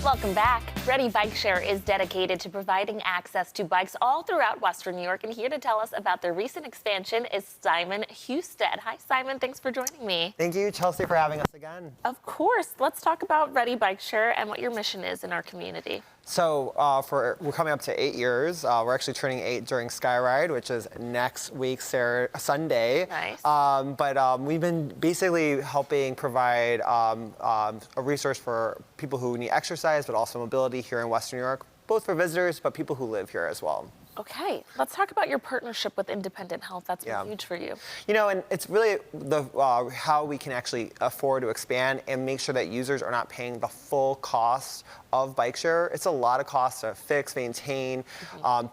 Welcome back. Reddy Bikeshare is dedicated to providing access to bikes all throughout Western New York, and here to tell us about their recent expansion is Simon Husted. Hi, Simon. Thanks for joining me. Thank you, Chelsea, for having us again. Of course. Let's talk about Reddy Bikeshare and what your mission is in our community. So we're coming up to 8 years. We're actually turning 8 during Skyride, which is next week, Sunday. Nice. We've been basically helping provide a resource for people who need exercise, but also mobility here in Western New York, both for visitors, but people who live here as well. Okay, let's talk about your partnership with Independent Health. That's been huge for you. You know, and it's really how we can actually afford to expand and make sure that users are not paying the full cost of Bikeshare. It's a lot of costs to fix, maintain,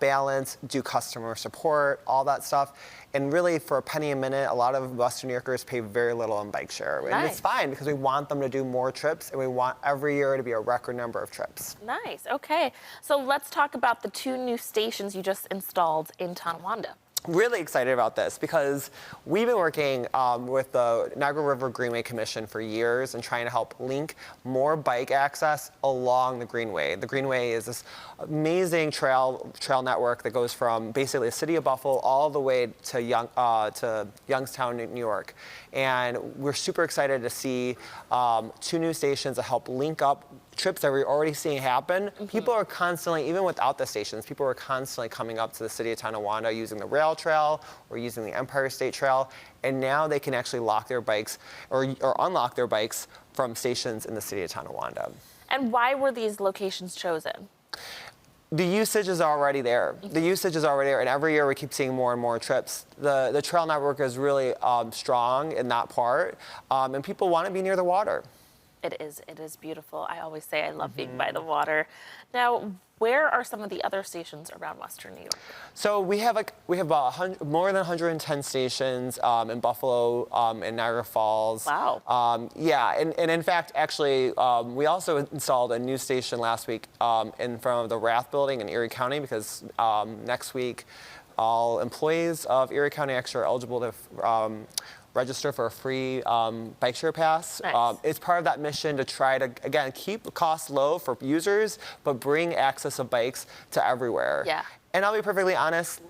balance, do customer support, all that stuff. And really, for a penny a minute, a lot of Western New Yorkers pay very little on Bikeshare. Nice. And it's fine because we want them to do more trips, and we want every year to be a record number of trips. Nice, okay. So let's talk about the 2 new stations you just installed in Tonawanda. Really excited about this because we've been working with the Niagara River Greenway Commission for years and trying to help link more bike access along the Greenway. The Greenway is this amazing trail network that goes from basically the city of Buffalo all the way to Youngstown, New York. And we're super excited to see 2 new stations that help link up trips that we're already seeing happen. People are constantly, even without the stations, people are constantly coming up to the city of Tonawanda using the rail trail or using the Empire State Trail, and now they can actually lock their bikes or unlock their bikes from stations in the city of Tonawanda. And why were these locations chosen? The usage is already there. The usage is already there, and every year we keep seeing more and more trips. The trail network is really strong in that part, and people want to be near the water. It is beautiful. I always say I love being by the water. Now, where are some of the other stations around Western New York? So we have more than 110 stations in Buffalo and Niagara Falls. Wow. Yeah, and in fact, actually, we also installed a new station last week in front of the Rath Building in Erie County because next week, all employees of Erie County actually are eligible to register for a free Bikeshare pass. Nice. It's part of that mission to try to, again, keep costs low for users, but bring access of bikes to everywhere. Yeah. And I'll be perfectly honest,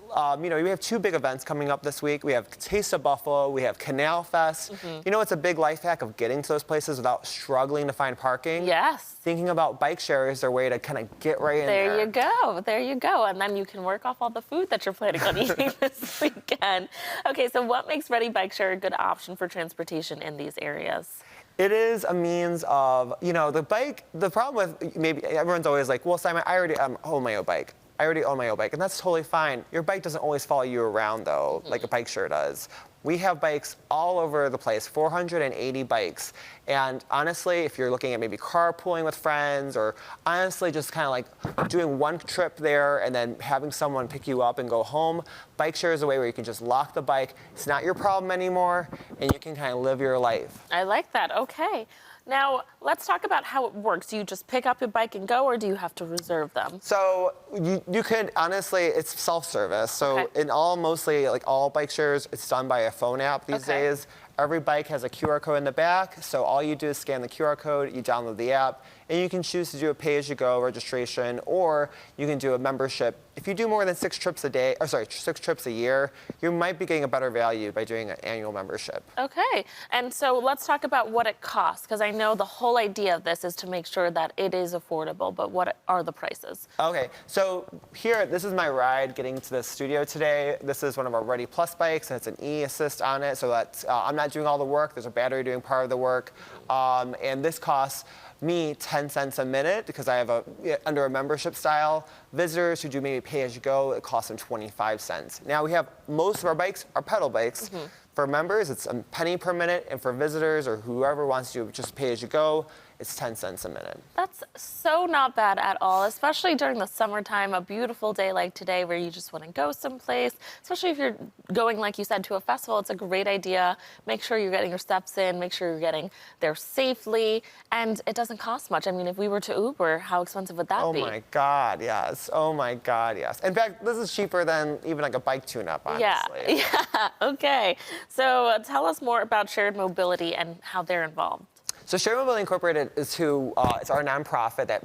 you know, we have 2 big events coming up this week. We have Taste of Buffalo, we have Canal Fest. You know, it's a big life hack of getting to those places without struggling to find parking. Yes. Thinking about Bikeshare is their way to kind of get right in there. There you go, there you go. And then you can work off all the food that you're planning on eating this weekend. Okay, so what makes Reddy Bikeshare a good option for transportation in these areas? It is a means of, you know, the problem with maybe everyone's always like, well, Simon, I already own my own bike. I already own my own bike, and that's totally fine. Your bike doesn't always follow you around, though, like a Bikeshare does. We have bikes all over the place, 480 bikes. And honestly, if you're looking at maybe carpooling with friends or honestly just kind of like doing one trip there and then having someone pick you up and go home, Bikeshare is a way where you can just lock the bike. It's not your problem anymore, and you can kind of live your life. I like that. Okay. Now, let's talk about how it works. Do you just pick up your bike and go, or do you have to reserve them? So you could, honestly, it's self-service. So in mostly like all bike shares, it's done by a phone app these days. Every bike has a QR code in the back, so all you do is scan the QR code, you download the app, and you can choose to do a pay-as-you-go registration, or you can do a membership. If you do more than 6 trips a day, 6 trips a year, you might be getting a better value by doing an annual membership. Okay, and so let's talk about what it costs, because I know the whole idea of this is to make sure that it is affordable, but what are the prices? Okay, so here, this is my ride getting to the studio today. This is one of our Reddy Plus bikes, and it's an e-assist on it, so that's, I'm not doing all the work. There's a battery doing part of the work, and this costs me 10 cents a minute because I have under a membership style. Visitors who do maybe pay-as-you-go, it costs them 25 cents. Now we have most of our bikes are pedal bikes. For members, it's a penny per minute, and for visitors or whoever wants to just pay-as-you-go, it's 10 cents a minute. That's so not bad at all, especially during the summertime, a beautiful day like today where you just want to go someplace, especially if you're going, like you said, to a festival. It's a great idea. Make sure you're getting your steps in, make sure you're getting there safely, and it doesn't cost much. I mean, if we were to Uber, how expensive would that be? Oh my God, yes. Oh my God, yes. In fact, this is cheaper than even like a bike tune-up, honestly. Yeah, okay. So tell us more about shared mobility and how they're involved. So Share Mobility Incorporated is it's our nonprofit that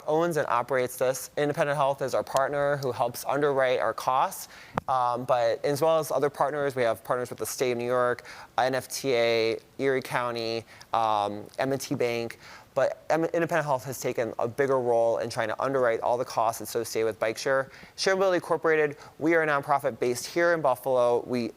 owns and operates this. Independent Health is our partner who helps underwrite our costs, but as well as other partners, we have partners with the state of New York, NFTA, Erie County, M&T Bank. But Independent Health has taken a bigger role in trying to underwrite all the costs associated with Bikeshare. Share Mobility Incorporated, we are a nonprofit based here in Buffalo. We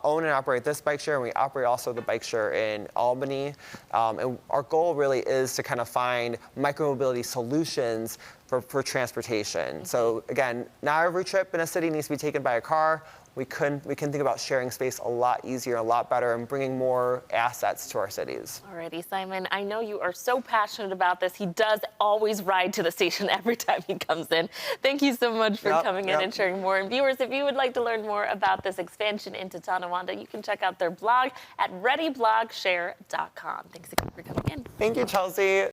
own and operate this Bikeshare, and we operate also the Bikeshare in Albany. And our goal really is to kind of find micromobility solutions for transportation. So again, not every trip in a city needs to be taken by a car. We can think about sharing space a lot easier, a lot better, and bringing more assets to our cities. Alrighty, Simon, I know you are so passionate about this. He does always ride to the station every time he comes in. Thank you so much for coming in and sharing more. And viewers, if you would like to learn more about this expansion into Tonawanda, you can check out their blog at reddybikeshare.com. Thanks again for coming in. Thank you, Chelsea.